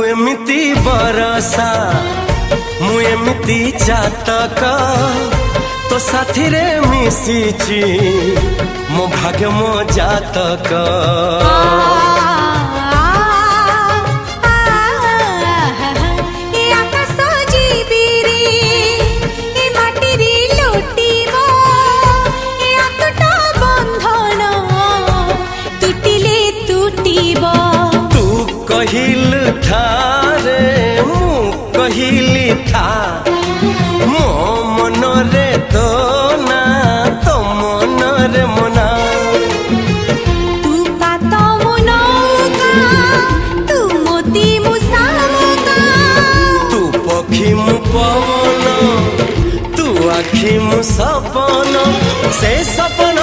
एमिति बरसा मु एमिति चातक तो साथी रे मिशिची मो भाग्य मो जातक। कहिल ठारे मु कहिली था मो मन रे तो ना तो मन रे मना। तू का तो मनो का तू मोती मुसामुका तू पखी मु पवन तू आखी मु सपन से सपन